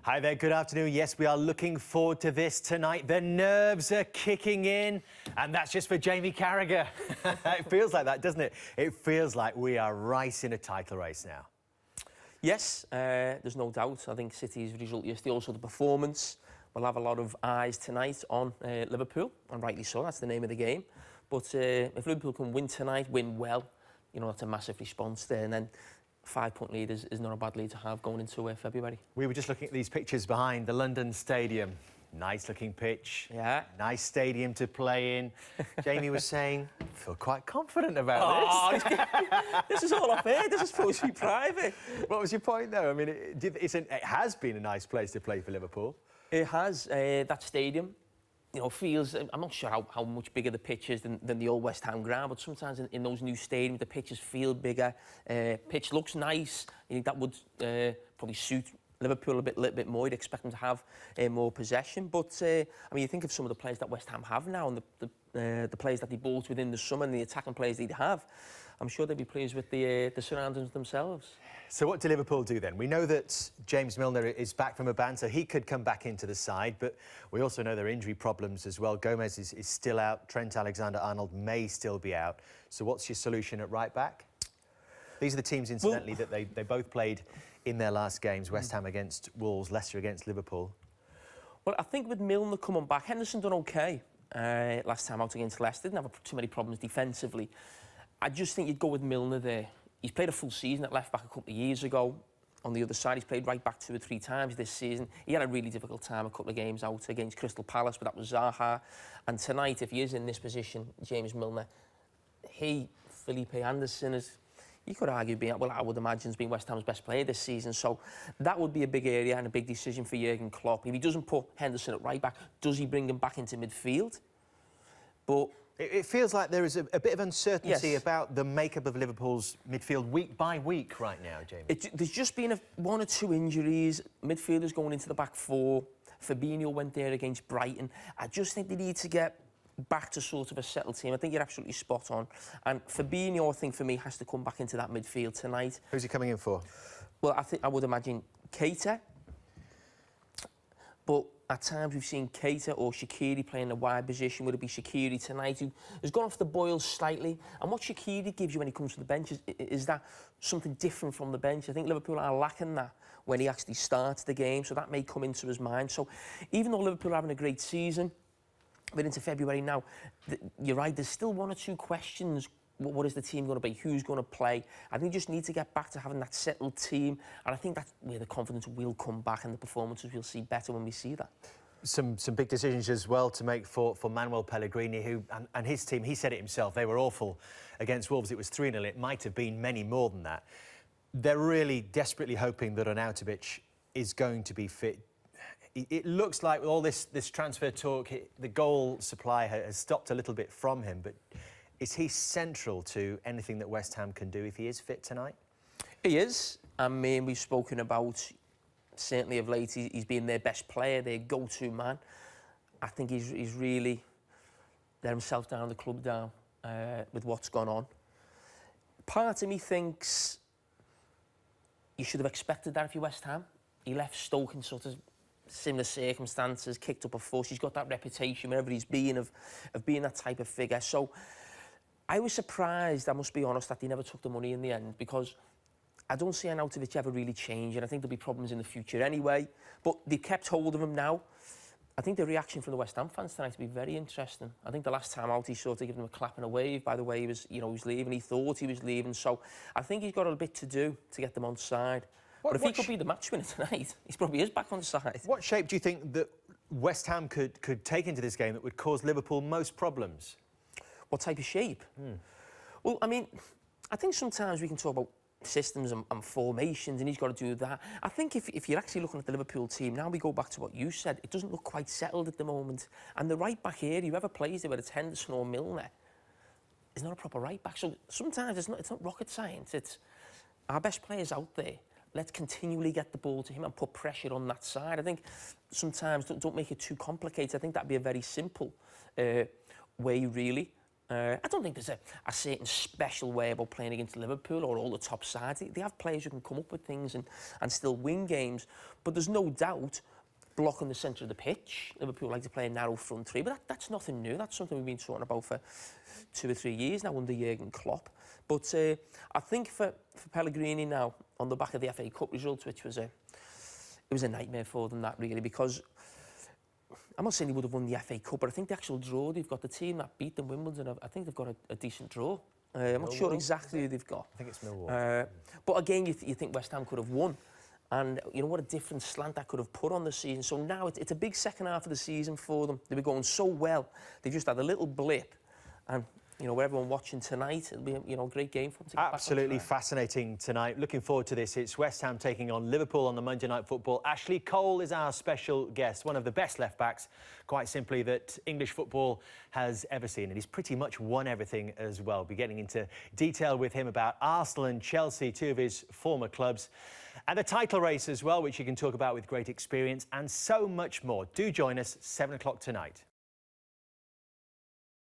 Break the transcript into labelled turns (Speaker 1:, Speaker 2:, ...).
Speaker 1: Hi there, good afternoon. Yes, we are looking forward to this tonight. The nerves are kicking in, and that's just for Jamie Carragher. It feels like that, doesn't it? It feels like we are right in a title race now.
Speaker 2: Yes, there's no doubt. I think City's result yesterday, also the performance, will have a lot of eyes tonight on Liverpool, and rightly so, that's the name of the game. But if Liverpool can win tonight, win well, you know, that's a massive response there. And then 5-point lead is not a bad lead to have going into February.
Speaker 1: We were just looking at these pictures behind the London Stadium. Nice looking pitch.
Speaker 2: Yeah.
Speaker 1: Nice stadium to play in. Jamie was saying, I feel quite confident about this.
Speaker 2: This is all off air. This is supposed to be private.
Speaker 1: What was your point, though? I mean, it has been a nice place to play for Liverpool.
Speaker 2: It has. That stadium, you know, feels... I'm not sure how much bigger the pitch is than the old West Ham ground, but sometimes in those new stadiums, the pitches feel bigger. Pitch looks nice. I think that would probably suit Liverpool a little bit more. You'd expect them to have more possession. But, I mean, you think of some of the players that West Ham have now and the players that they bought within the summer and the attacking players they have. I'm sure they'd be pleased with the surroundings themselves.
Speaker 1: So what do Liverpool do then? We know that James Milner is back from a ban, so he could come back into the side, but we also know there are injury problems as well. Gomez is still out. Trent Alexander-Arnold may still be out. So what's your solution at right back? These are the teams, incidentally, that they both played in their last games. West Ham against Wolves, Leicester against Liverpool.
Speaker 2: Well, I think with Milner coming back, Henderson done OK last time out against Leicester. Didn't have too many problems defensively. I just think you'd go with Milner there. He's played a full season at left-back a couple of years ago. On the other side, he's played right-back 2 or 3 times this season. He had a really difficult time a couple of games out against Crystal Palace, but that was Zaha. And tonight, if he is in this position, James Milner, Felipe Anderson you could argue, I would imagine, has been West Ham's best player this season. So that would be a big area and a big decision for Jurgen Klopp. If he doesn't put Henderson at right-back, does he bring him back into midfield? But
Speaker 1: it feels like there is a bit of uncertainty about the makeup of Liverpool's midfield week by week right now, Jamie.
Speaker 2: There's just been 1 or 2 injuries. Midfielders going into the back 4. Fabinho went there against Brighton. I just think they need to get back to sort of a settled team. I think you're absolutely spot on. And Fabinho, I think, for me, has to come back into that midfield tonight.
Speaker 1: Who's he coming in for?
Speaker 2: Well, I would imagine Keita. But at times we've seen Keita or Shaqiri playing a wide position. Would it be Shaqiri tonight, who has gone off the boils slightly? And what Shaqiri gives you when he comes to the bench is that something different from the bench. I think Liverpool are lacking that when he actually starts the game, so that may come into his mind. So even though Liverpool are having a great season, we're into February now, you're right, there's still 1 or 2 questions. What is the team going to be? Who's going to play? I think you just need to get back to having that settled team. And I think that's where the confidence will come back and the performances we'll see better when we see that.
Speaker 1: Some big decisions as well to make for Manuel Pellegrini, who and his team. He said it himself, they were awful against Wolves. It was 3-0. It might have been many more than that. They're really desperately hoping that Arnautovic is going to be fit. It looks like with all this transfer talk, the goal supply has stopped a little bit from him, but is he central to anything that West Ham can do if he is fit tonight?
Speaker 2: He is. I mean, we've spoken about, certainly of late, he's been their best player, their go-to man. I think he's really let himself down, the club down, with what's gone on. Part of me thinks you should have expected that if you're West Ham. He left Stoke in sort of similar circumstances, kicked up a fuss. He's got that reputation wherever he's been of being that type of figure. So I was surprised, I must be honest, that they never took the money in the end, because I don't see Arnautovic ever really changing. I think there'll be problems in the future anyway, but they kept hold of him now. I think the reaction from the West Ham fans tonight will be very interesting. I think the last time out, he sort of gave them a clap and a wave by the way he was, he was leaving. He thought he was leaving, so I think he's got a bit to do to get them on side. But if he could be the match winner tonight, he probably is back on side. What
Speaker 1: shape do you think that West Ham could take into this game that would cause Liverpool most problems?
Speaker 2: What type of shape? Well, I mean, I think sometimes we can talk about systems and formations, and he's got to do that. I think if you're actually looking at the Liverpool team, now we go back to what you said, it doesn't look quite settled at the moment. And the right-back here, whoever plays there, whether it's Henderson or Milner, is not a proper right-back. So sometimes it's not rocket science. It's our best players out there. Let's continually get the ball to him and put pressure on that side. I think sometimes don't make it too complicated. I think that'd be a very simple way, really, I don't think there's a certain special way about playing against Liverpool or all the top sides. They have players who can come up with things and still win games. But there's no doubt blocking the centre of the pitch. Liverpool like to play a narrow front three, but that's nothing new. That's something we've been talking about for 2 or 3 years now under Jurgen Klopp. But I think for Pellegrini now, on the back of the FA Cup results, which was it was a nightmare for them, that really, because I'm not saying they would have won the FA Cup, but I think the actual draw they've got, the team that beat them, Wimbledon, I think they've got a decent draw. I'm not sure exactly who they've got.
Speaker 1: I think it's Millwall.
Speaker 2: But again, you think West Ham could have won. And you know what a different slant that could have put on the season. So now it's a big second half of the season for them. They were going so well. They just had a little blip. And, you know, everyone watching tonight, it'll be a great game for them to get
Speaker 1: Absolutely
Speaker 2: back on track.
Speaker 1: fascinating tonight. Looking forward to this. It's West Ham taking on Liverpool on the Monday Night Football. Ashley Cole is our special guest, one of the best left-backs, quite simply, that English football has ever seen. And he's pretty much won everything as well. We'll be getting into detail with him about Arsenal and Chelsea, two of his former clubs, and the title race as well, which you can talk about with great experience, and so much more. Do join us, 7 o'clock tonight.